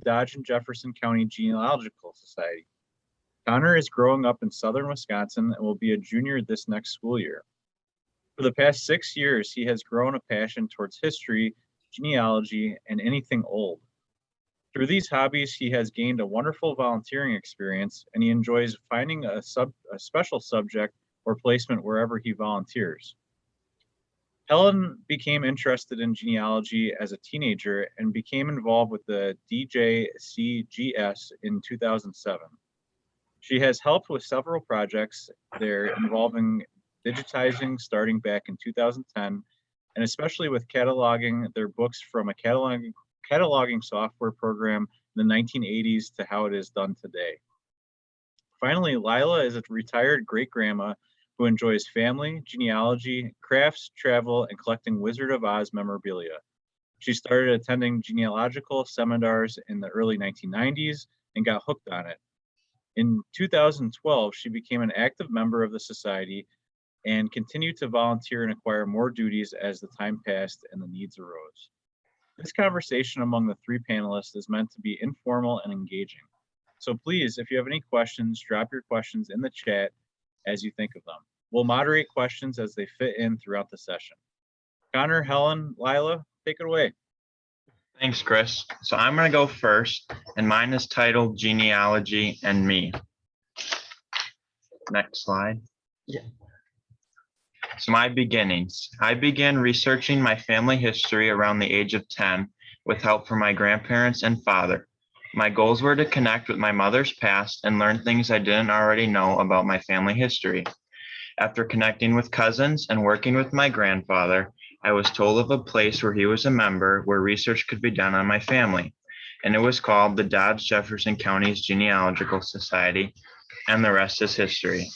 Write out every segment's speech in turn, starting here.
Dodge and Jefferson County Genealogical Society. Connor is growing up in southern Wisconsin and will be a junior this next school year. For the past 6 years, he has grown a passion towards history, genealogy, and anything old. Through these hobbies, he has gained a wonderful volunteering experience, and he enjoys finding a special subject or placement wherever he volunteers. Helen became interested in genealogy as a teenager and became involved with the DJCGS in 2007. She has helped with several projects there involving digitizing starting back in 2010, and especially with cataloging their books from a cataloging software program in the 1980s to how it is done today. Finally, Lila is a retired great-grandma who enjoys family, genealogy, crafts, travel, and collecting Wizard of Oz memorabilia. She started attending genealogical seminars in the early 1990s and got hooked on it. In 2012, she became an active member of the society and continued to volunteer and acquire more duties as the time passed and the needs arose. This conversation among the three panelists is meant to be informal and engaging. So please, if you have any questions, drop your questions in the chat as you think of them. We'll moderate questions as they fit in throughout the session. Connor, Helen, Lila, take it away. Thanks, Chris. So I'm going to go first, and mine is titled Genealogy and Me. Next slide. Yeah. So my beginnings. I began researching my family history around the age of 10 with help from my grandparents and father. My goals were to connect with my mother's past and learn things I didn't already know about my family history. After connecting with cousins and working with my grandfather, I was told of a place where he was a member where research could be done on my family, and it was called the Dodge Jefferson County's Genealogical Society, and the rest is history.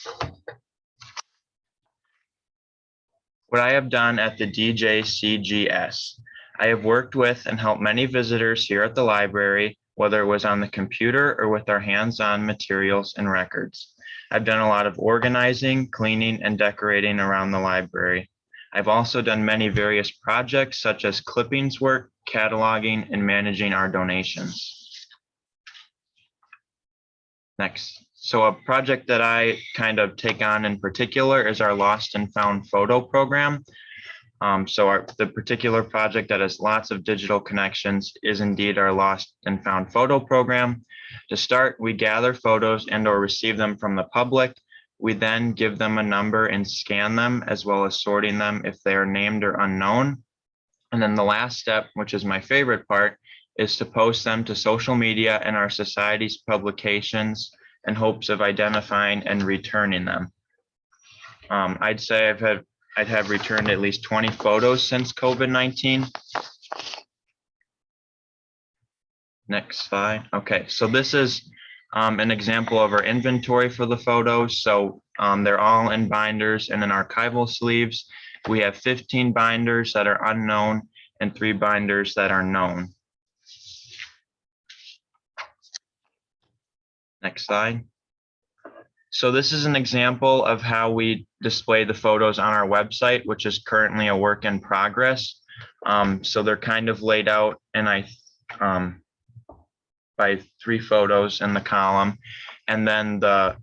What I have done at the DJCGS. I have worked with and helped many visitors here at the library, whether it was on the computer or with our hands-on materials and records. I've done a lot of organizing, cleaning, and decorating around the library. I've also done many various projects such as clippings work, cataloging, and managing our donations. Next. So a project that I kind of take on in particular is our Lost and Found photo program. The particular project that has lots of digital connections is indeed our Lost and Found photo program. To start, we gather photos and or receive them from the public. We then give them a number and scan them, as well as sorting them if they are named or unknown. And then the last step, which is my favorite part, is to post them to social media and our society's publications in hopes of identifying and returning them. I'd say I'd have returned at least 20 photos since COVID-19. Next slide. Okay, so this is an example of our inventory for the photos. So they're all in binders and in archival sleeves. We have 15 binders that are unknown and 3 binders that are known. Next slide. So this is an example of how we display the photos on our website, which is currently a work in progress. So they're kind of laid out and by 3 photos in the column. And then the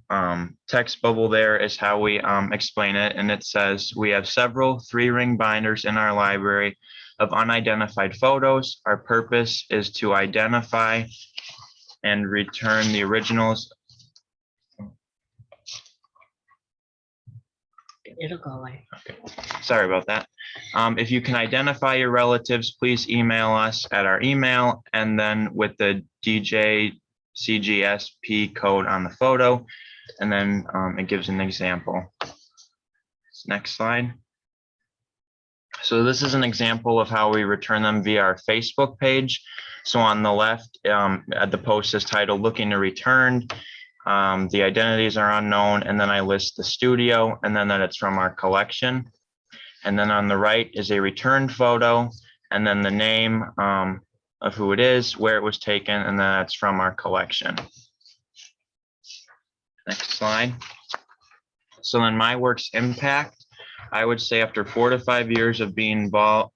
text bubble there is how we explain it. And it says, we have several 3-ring binders in our library of unidentified photos. Our purpose is to identify and return the originals. It'll go away. Okay. Sorry about that. If you can identify your relatives, please email us at our email and then with the DJCGSP code on the photo. And then it gives an example. Next slide. So this is an example of how we return them via our Facebook page. So on the left, the post is titled Looking to Return. The identities are unknown, and then I list the studio, and then that it's from our collection. And then on the right is a returned photo, and then the name of who it is, where it was taken, and then that's from our collection. Next slide. So then my work's impact, I would say after 4 to 5 years of being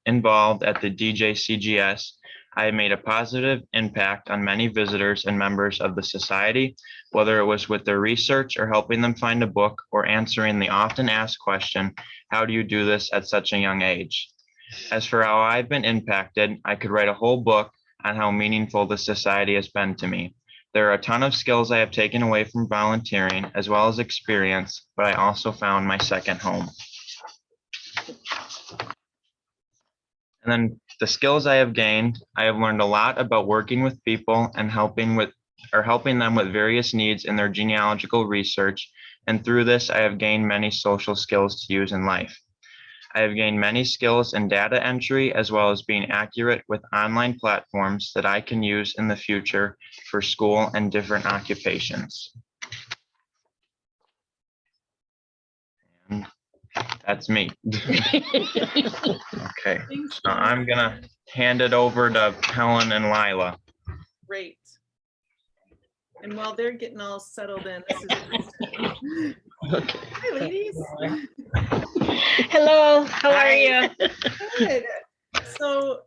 involved at the DJCGS, I have made a positive impact on many visitors and members of the society, whether it was with their research or helping them find a book or answering the often asked question, how do you do this at such a young age? As for how I've been impacted, I could write a whole book on how meaningful the society has been to me. There are a ton of skills I have taken away from volunteering as well as experience, but I also found my second home. And then the skills I have gained, I have learned a lot about working with people and helping them with various needs in their genealogical research. And through this, I have gained many social skills to use in life. I have gained many skills in data entry as well as being accurate with online platforms that I can use in the future for school and different occupations. And that's me. Okay, so I'm gonna hand it over to Helen and Lila. Great. And while they're getting all settled in, this is Okay. hi ladies. Hello, how are you? Good. So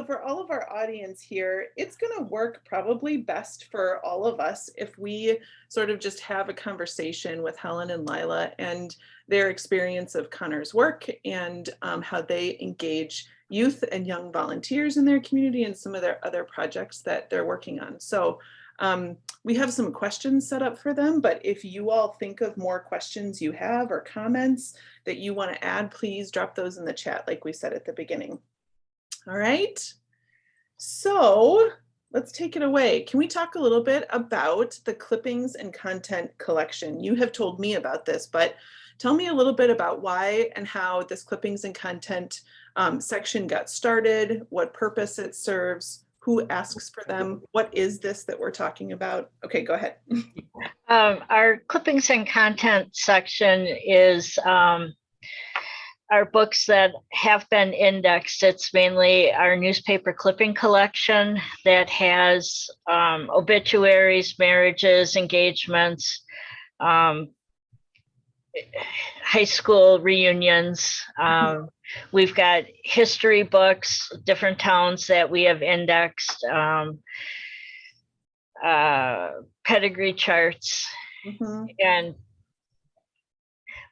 for all of our audience here, it's going to work probably best for all of us if we sort of just have a conversation with Helen and Lila and their experience of Connor's work and how they engage youth and young volunteers in their community and some of their other projects that they're working on. So we have some questions set up for them, but if you all think of more questions you have or comments that you want to add, please drop those in the chat like we said at the beginning. All right, so let's take it away. Can we talk a little bit about the clippings and content collection? You have told me about this, but tell me a little bit about why and how this clippings and content section got started, what purpose it serves, who asks for them, what is this that we're talking about? Okay, go ahead. Our clippings and content section is our books that have been indexed. It's mainly our newspaper clipping collection that has obituaries, marriages, engagements, high school reunions. We've got history books, different towns that we have indexed, pedigree charts. Mm-hmm. And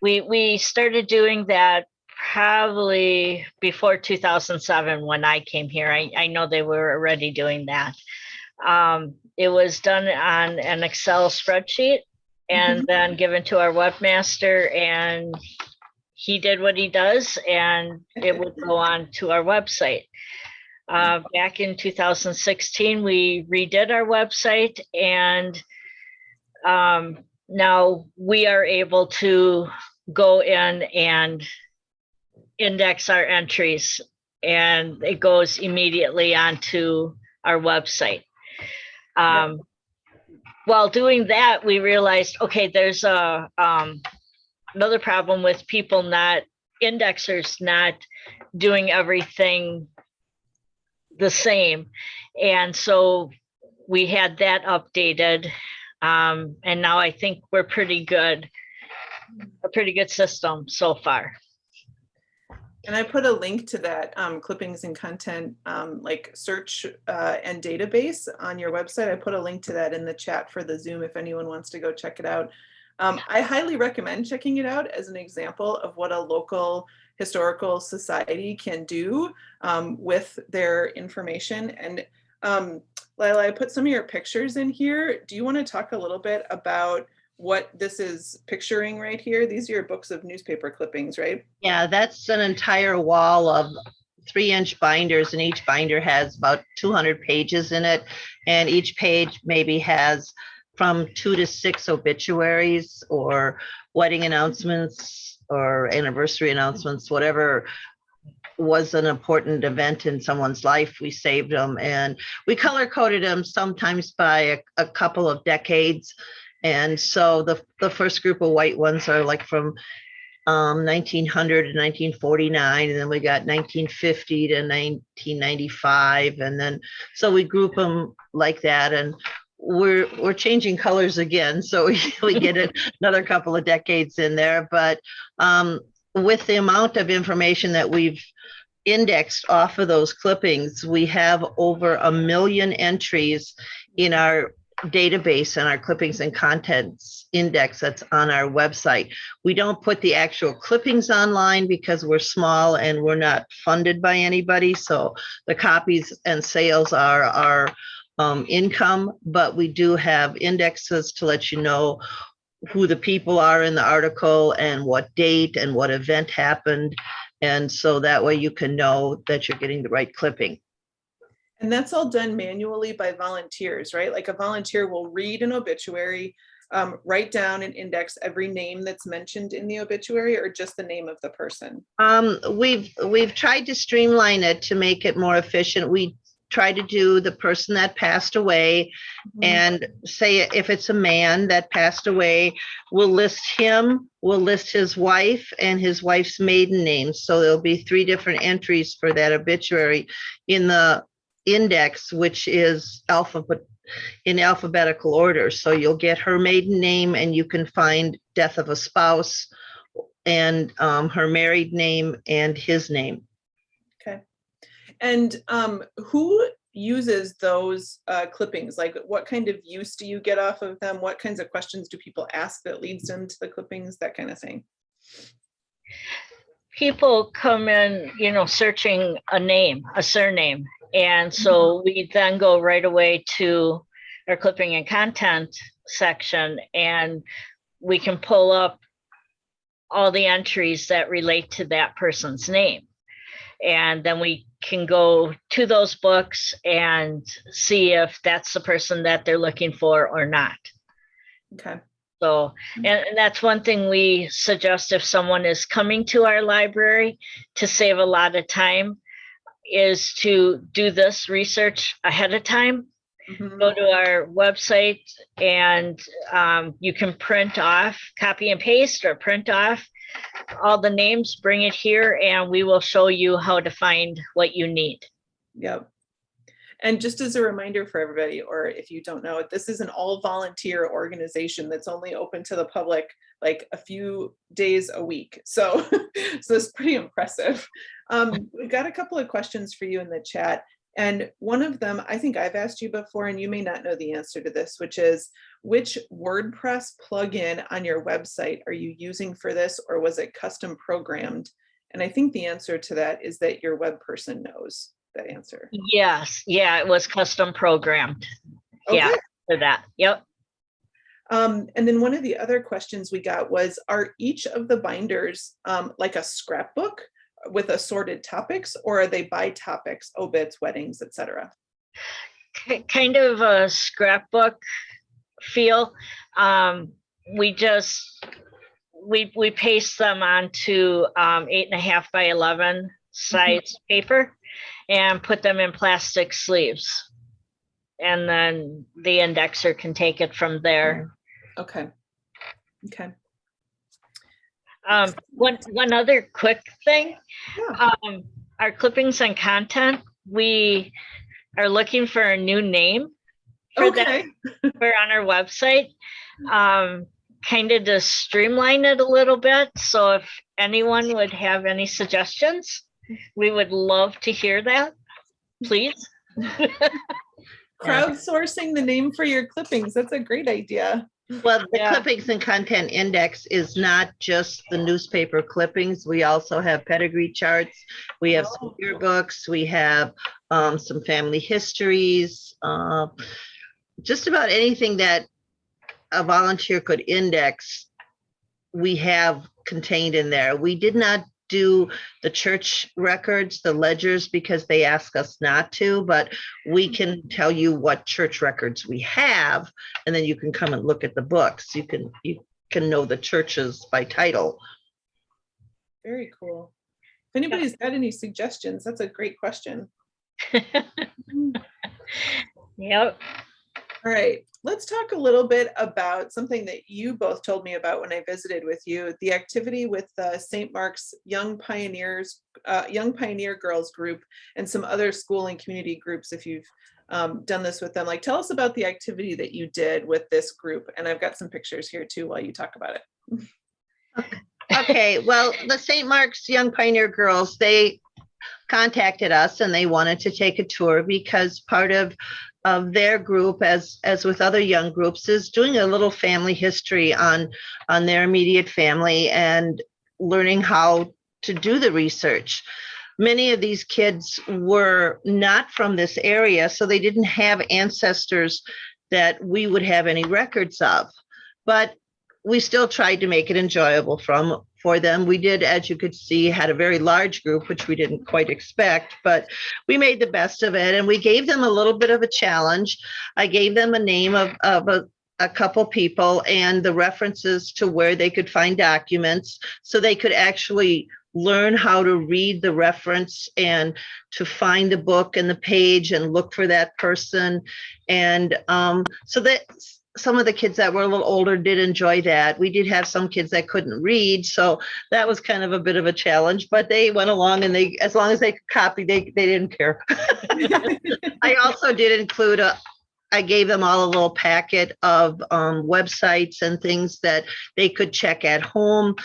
we started doing that probably before 2007 when I came here. I know they were already doing that. It was done on an Excel spreadsheet and then given to our webmaster, and he did what he does, and it would go on to our website. Back in 2016, we redid our website, and now we are able to go in and index our entries, and it goes immediately onto our website. While doing that, we realized, okay, there's another problem with people indexers not doing everything the same. And so we had that updated. And now I think we're pretty good, a pretty good system so far. And I put a link to that clippings and content like search and database on your website. I put a link to that in the chat for the Zoom if anyone wants to go check it out. I highly recommend checking it out as an example of what a local historical society can do with their information. And Lila, I put some of your pictures in here. Do you want to talk a little bit about what this is picturing right here? These are your books of newspaper clippings, right? Yeah, that's an entire wall of 3-inch binders, and each binder has about 200 pages in it. And each page maybe has from 2 to 6 obituaries or wedding announcements or anniversary announcements, whatever was an important event in someone's life. We saved them, and we color coded them sometimes by a couple of decades. And so the first group of white ones are like from 1900 to 1949, and then we got 1950 to 1995, and then so we group them like that. And we're changing colors again, so we get another couple of decades in there. But with the amount of information that we've indexed off of those clippings. We have over 1 million entries in our database and our clippings and contents index that's on our website. We don't put the actual clippings online because we're small and we're not funded by anybody. So the copies and sales are our income, but we do have indexes to let you know who the people are in the article and what date and what event happened. And so that way you can know that you're getting the right clipping. And that's all done manually by volunteers, right? Like a volunteer will read an obituary, write down and index every name that's mentioned in the obituary, or just the name of the person? We've tried to streamline it to make it more efficient. We try to do the person that passed away, and say if it's a man that passed away, we'll list him, we'll list his wife and his wife's maiden name. So there'll be 3 different entries for that obituary in the index, which is in alphabetical order. So you'll get her maiden name, and you can find death of a spouse and her married name and his name. Okay. And who uses those clippings? Like, what kind of use do you get off of them? What kinds of questions do people ask that leads them to the clippings, that kind of thing? People come in, searching a name, a surname. And so we then go right away to our clipping and content section, and we can pull up all the entries that relate to that person's name. And then we can go to those books and see if that's the person that they're looking for or not. Okay. So, and that's one thing we suggest if someone is coming to our library, to save a lot of time, is to do this research ahead of time. Go to our website, and you can print off, copy and paste, or print off all the names, bring it here, and we will show you how to find what you need. Yep. And just as a reminder for everybody, or if you don't know it, this is an all volunteer organization that's only open to the public like a few days a week. So, so it's pretty impressive. We've got a couple of questions for you in the chat. And one of them, I think I've asked you before, and you may not know the answer to this, which is, which WordPress plugin on your website are you using for this, or was it custom programmed? And I think the answer to that is that your web person knows that answer. Yes. Yeah, it was custom programmed. Okay. Yeah, for that. Yep. And then one of the other questions we got was, are each of the binders like a scrapbook with assorted topics, or are they by topics, obits, weddings, etc.? Kind of a scrapbook feel. We paste them onto 8.5 by 11 size paper and put them in plastic sleeves, and then the indexer can take it from there. Okay. Okay. One other quick thing. Yeah. Our clippings and content, we are looking for a new name for that for on our website, kind of to streamline it a little bit. So if anyone would have any suggestions, we would love to hear that, please. Crowdsourcing the name for your clippings. That's a great idea. Well, the clippings and content index is not just the newspaper clippings. We also have pedigree charts. We have some yearbooks. We have some family histories. Just about anything that a volunteer could index, we have contained in there. We did not do the church records, the ledgers, because they ask us not to, but we can tell you what church records we have, and then you can come and look at the books. You can know the churches by title. Very cool. If anybody's got any suggestions, that's a great question. Yep. All right, let's talk a little bit about something that you both told me about when I visited with you, the activity with St. Mark's Young Pioneer Girls Group and some other school and community groups, if you've done this with them. Like, tell us about the activity that you did with this group. And I've got some pictures here too while you talk about it. Okay, well, the St. Mark's Young Pioneer Girls, they contacted us and they wanted to take a tour because part of their group, as with other young groups, is doing a little family history on their immediate family and learning how to do the research. Many of these kids were not from this area, so they didn't have ancestors that we would have any records of. But we still tried to make it enjoyable for them. We did, as you could see, had a very large group, which we didn't quite expect, but we made the best of it. And we gave them a little bit of a challenge. I gave them a name of a couple people and the references to where they could find documents so they could actually learn how to read the reference and to find the book and the page and look for that person. And so that some of the kids that were a little older did enjoy that. We did have some kids that couldn't read, so that was kind of a bit of a challenge, but they went along and they, as long as they could copy, they didn't care. I also did include I gave them all a little packet of websites and things that they could check at home.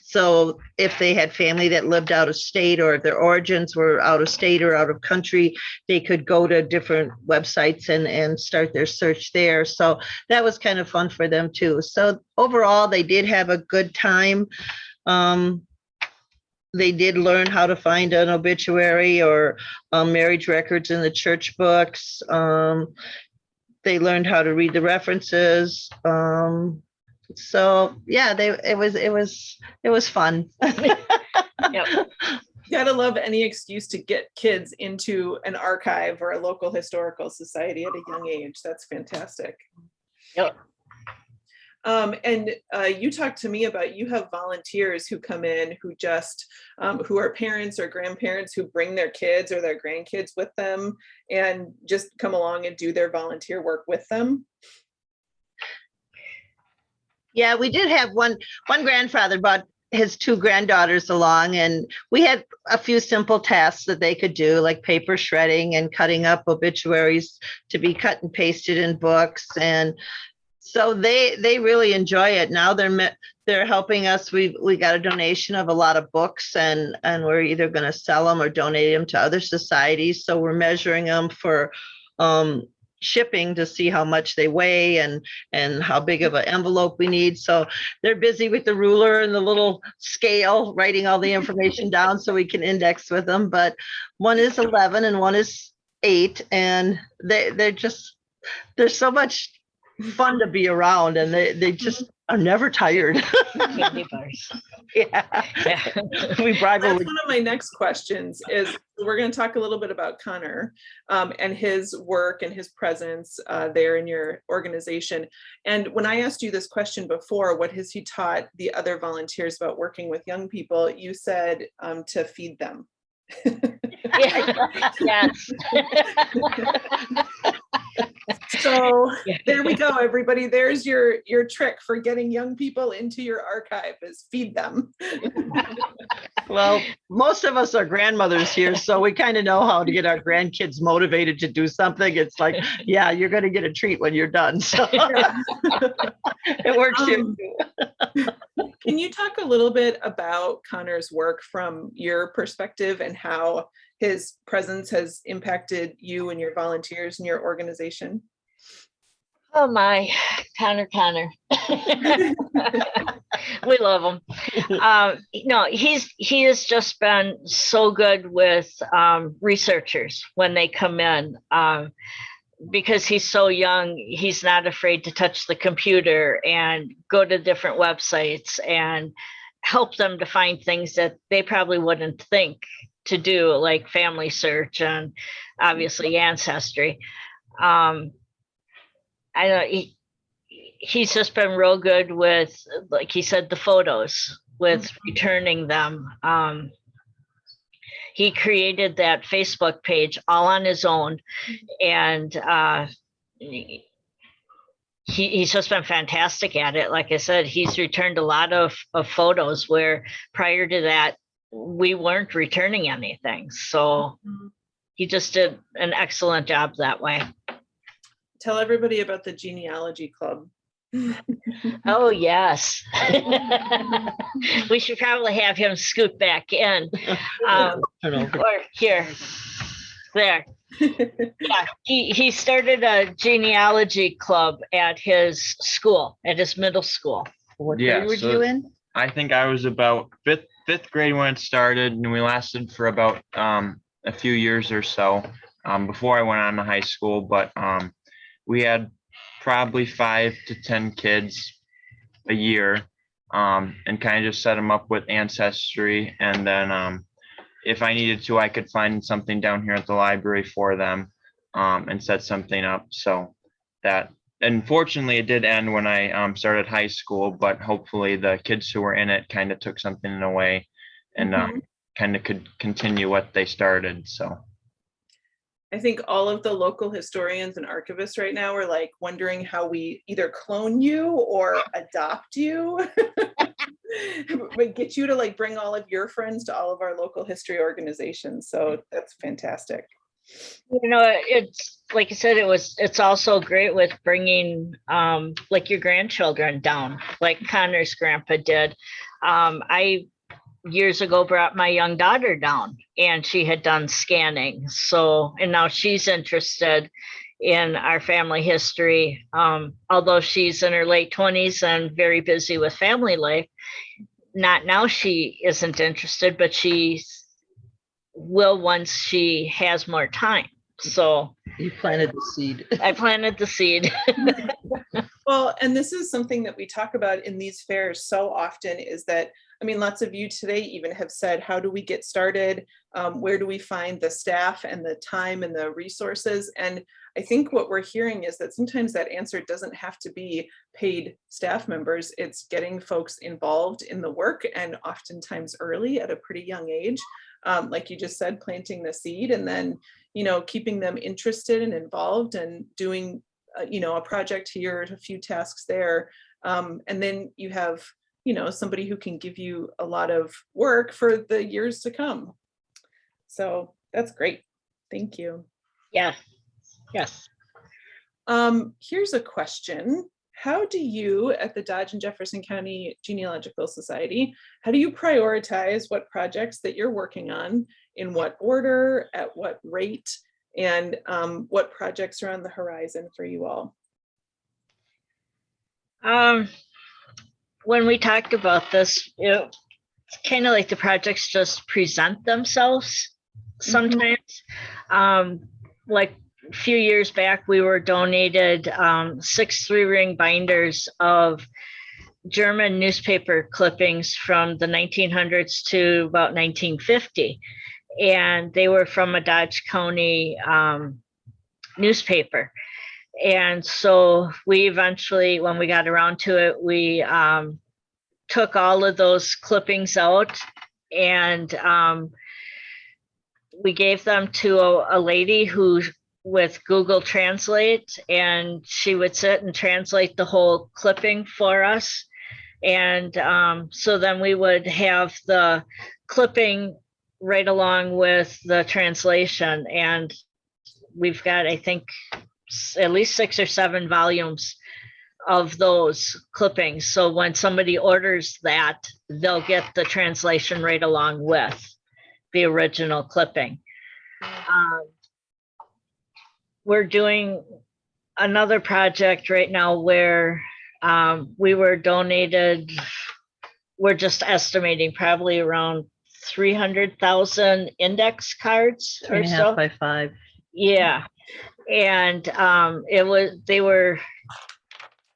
So if they had family that lived out of state, or if their origins were out of state or out of country, they could go to different websites and start their search there. So that was kind of fun for them too. So overall, they did have a good time. They did learn how to find an obituary or marriage records in the church books. They learned how to read the references. So yeah, it was fun. Yep. Gotta love any excuse to get kids into an archive or a local historical society at a young age. That's fantastic. Yep. And you talked to me about, you have volunteers who come in who just, who are parents or grandparents who bring their kids or their grandkids with them and just come along and do their volunteer work with them. Yeah, we did have one grandfather brought his two granddaughters along, and we had a few simple tasks that they could do, like paper shredding and cutting up obituaries to be cut and pasted in books. And so they really enjoy it. Now they're helping us. We got a donation of a lot of books, and we're either going to sell them or donate them to other societies. So we're measuring them for shipping to see how much they weigh and how big of an envelope we need. So they're busy with the ruler and the little scale, writing all the information down so we can index with them. But one is 11 and one is 8, and they're so much fun to be around, and they just are never tired. Candy bars. Yeah. We bribe That's one of my next questions is, we're going to talk a little bit about Connor and his work and his presence there in your organization. And when I asked you this question before, what has he taught the other volunteers about working with young people? You said to feed them. Yes. So there we go, everybody. There's your trick for getting young people into your archive, is feed them. Well, most of us are grandmothers here, so we kind of know how to get our grandkids motivated to do something. It's like, yeah, you're going to get a treat when you're done. So it works here too. Can you talk a little bit about Connor's work from your perspective and how his presence has impacted you and your volunteers in your organization? Oh my, Connor. We love him. No, he has just been so good with researchers when they come in. Because he's so young, he's not afraid to touch the computer and go to different websites and help them to find things that they probably wouldn't think to do, like family search and obviously ancestry. I know he's just been real good with, like he said, the photos, with returning them. He created that Facebook page all on his own, and he's just been fantastic at it. Like I said, he's returned a lot of photos where prior to that, we weren't returning anything. So he just did an excellent job that way. Tell everybody about the Genealogy Club. Oh, yes. We should probably have him scoot back in. Turn over. Or here, there. Yeah, he started a genealogy club at his school, at his middle school. What Yeah, grade were so you in? I think I was about fifth grade when it started, and we lasted for about a few years or so before I went on to high school. But we had probably 5 to 10 kids a year, and kind of just set them up with Ancestry, and then if I needed to, I could find something down here at the library for them and set something up. So that, unfortunately, it did end when I started high school, but hopefully the kids who were in it kind of took something away and kind of could continue what they started. So I think all of the local historians and archivists right now are like wondering how we either clone you or adopt you, but get you to like bring all of your friends to all of our local history organizations. So that's fantastic. You know, it's like I said, it's also great with bringing like your grandchildren down, like Connor's grandpa did. I years ago brought my young daughter down, and she had done scanning. So, and now she's interested in our family history. Although she's in her late 20s and very busy with family life, not now she isn't interested, but she will once she has more time. So You planted the seed. I planted the seed. Well, and this is something that we talk about in these fairs so often, is that, I mean, lots of you today even have said, how do we get started? Where do we find the staff and the time and the resources? And I think what we're hearing is that sometimes that answer doesn't have to be paid staff members. It's getting folks involved in the work, and oftentimes early at a pretty young age. Like you just said, planting the seed, and then, you know, keeping them interested and involved and doing you know, a project here, a few tasks there. And then you have, you know, somebody who can give you a lot of work for the years to come. So that's great. Thank you. Yeah. Yes. Here's a question. How do you at the Dodge and Jefferson County Genealogical Society, how do you prioritize what projects that you're working on, in what order, at what rate, and what projects are on the horizon for you all? When we talked about this, it's kind of like the projects just present themselves sometimes. Like a few years back, we were donated 6 3-ring binders of German newspaper clippings from the 1900s to about 1950. And they were from a Dodge County newspaper. And so we eventually, when we got around to it, we took all of those clippings out, and we gave them to a lady who, with Google Translate, and she would sit and translate the whole clipping for us. And so then we would have the clipping right along with the translation. And we've got, I think, at least 6 or 7 volumes of those clippings. So when somebody orders that, they'll get the translation right along with the original clipping. We're doing another project right now where we were donated, we're just estimating probably around 300,000 index cards or 3.5 so. by 5. Yeah. And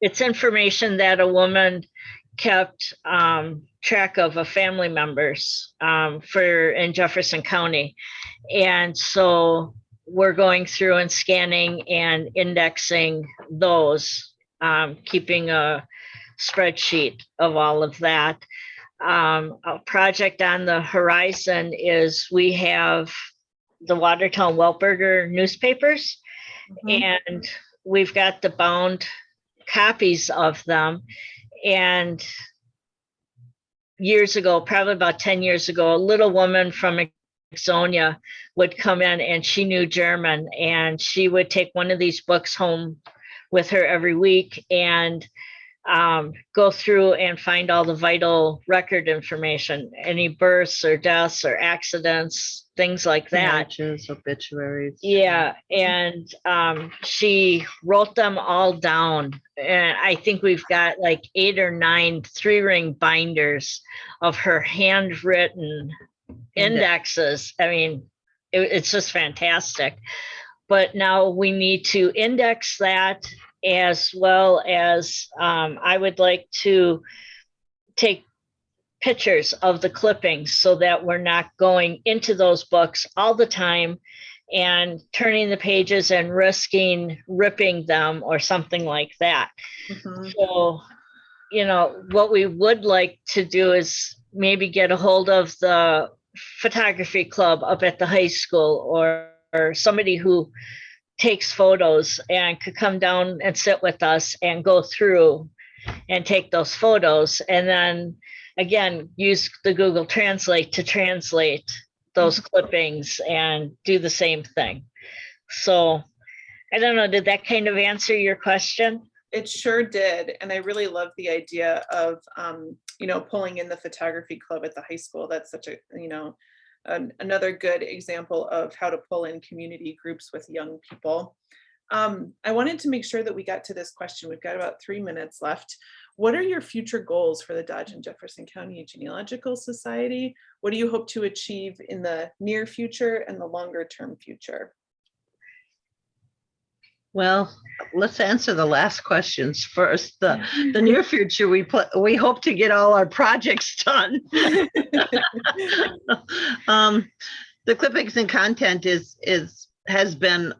it's information that a woman kept track of family members in Jefferson County. And so we're going through and scanning and indexing those, keeping a spreadsheet of all of that. A project on the horizon is we have the Watertown Weltberger newspapers, and we've got the bound copies of them. And years ago, probably about 10 years ago, a little woman from Exonia would come in, and she knew German, and she would take one of these books home with her every week. And go through and find all the vital record information, any births or deaths or accidents, things like that. Marriages, obituaries. Yeah, and she wrote them all down. And I think we've got like 8 or 9 3-ring binders of her handwritten indexes. I mean, it's just fantastic. But now we need to index that, as well as I would like to take pictures of the clippings so that we're not going into those books all the time and turning the pages and risking ripping them or something like that. So, you know, what we would like to do is maybe get a hold of the photography club up at the high school, or somebody who takes photos and could come down and sit with us and go through and take those photos, and then again use the Google Translate to translate those clippings and do the same thing. So I don't know, did that kind of answer your question? It sure did. And I really love the idea of, you know, pulling in the photography club at the high school. That's such a, you know, another good example of how to pull in community groups with young people. I wanted to make sure that we got to this question. We've got about 3 minutes left. What are your future goals for the Dodge and Jefferson County Genealogical Society? What do you hope to achieve in the near future and the longer term future? Well, let's answer the last questions first. The near future, we hope to get all our projects done. The clippings and content has been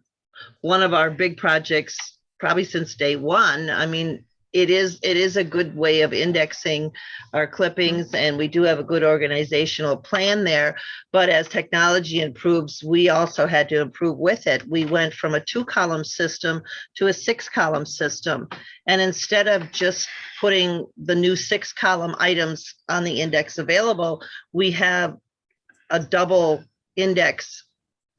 one of our big projects probably since day one. I mean, it is a good way of indexing our clippings, and we do have a good organizational plan there. But as technology improves, we also had to improve with it. We went from a 2-column system to a 6-column system. And instead of just putting the new 6-column items on the index available, we have a double index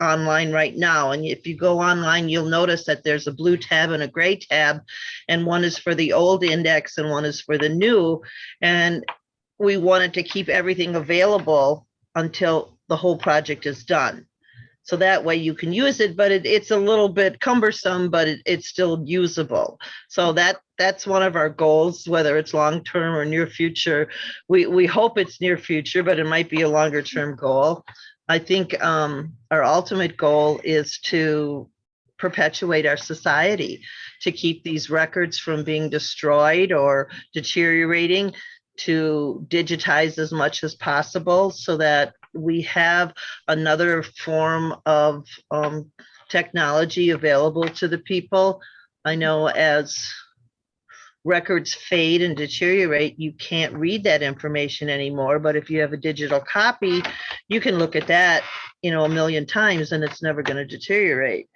online right now. And if you go online, you'll notice that there's a blue tab and a gray tab, and one is for the old index and one is for the new. And we wanted to keep everything available until the whole project is done. So that way you can use it, but it's a little bit cumbersome, but it's still usable. So that's one of our goals, whether it's long-term or near future. We hope it's near future, but it might be a longer term goal. I think our ultimate goal is to perpetuate our society, to keep these records from being destroyed or deteriorating, to digitize as much as possible so that we have another form of technology available to the people. I know as records fade and deteriorate, you can't read that information anymore. But if you have a digital copy, you can look at that, you know, 1,000,000 times and it's never going to deteriorate.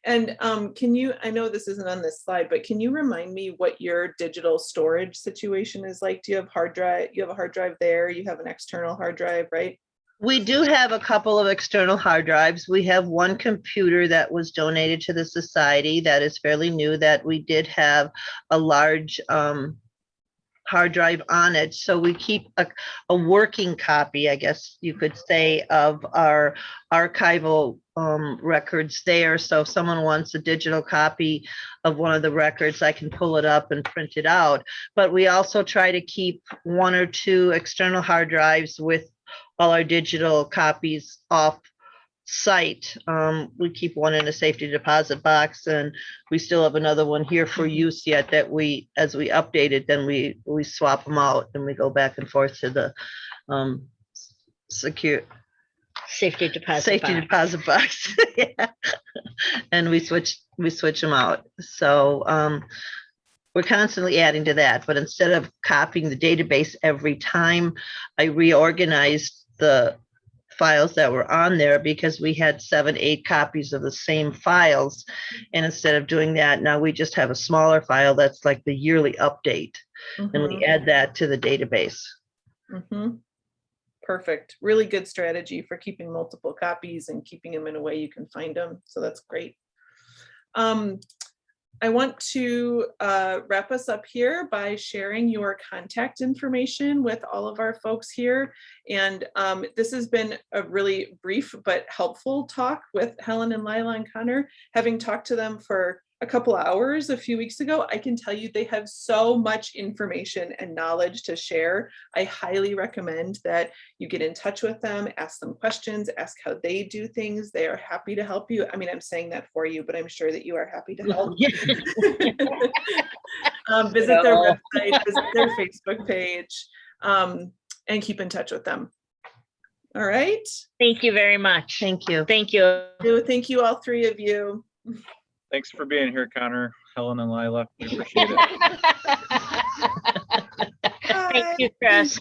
And can you, I know this isn't on this slide, but can you remind me what your digital storage situation is like? Do you have hard drive? You have a hard drive there, you have an external hard drive, right? We do have a couple of external hard drives. We have one computer that was donated to the society that is fairly new, that we did have a large hard drive on it. So we keep a working copy, I guess you could say, of our archival records there. So if someone wants a digital copy of one of the records, I can pull it up and print it out. But we also try to keep 1 or 2 external hard drives with all our digital copies off site. We keep one in a safety deposit box, and we still have another one here for use yet that as we update it, then we swap them out and we go back and forth to the secure Safety deposit box. Yeah. And we switch them out. So we're constantly adding to that, but instead of copying the database every time, I reorganized the files that were on there because we had 7, 8 copies of the same files. And instead of doing that, now we just have a smaller file that's like the yearly update. And we add that to the database. Perfect. Really good strategy for keeping multiple copies and keeping them in a way you can find them. So that's great. I want to wrap us up here by sharing your contact information with all of our folks here. And this has been a really brief but helpful talk with Helen and Lila and Connor. Having talked to them for a couple hours a few weeks ago, I can tell you they have so much information and knowledge to share. I highly recommend that you get in touch with them, ask them questions, ask how they do things. They are happy to help you. I mean, I'm saying that for you, but I'm sure that you are happy to help. Visit their website, visit their Facebook page, and keep in touch with them. All right. Thank you very much. Thank you. Thank you. Thank you, all three of you. Thanks for being here, Connor, Helen, and Lila. We appreciate it. Thank you, Chris.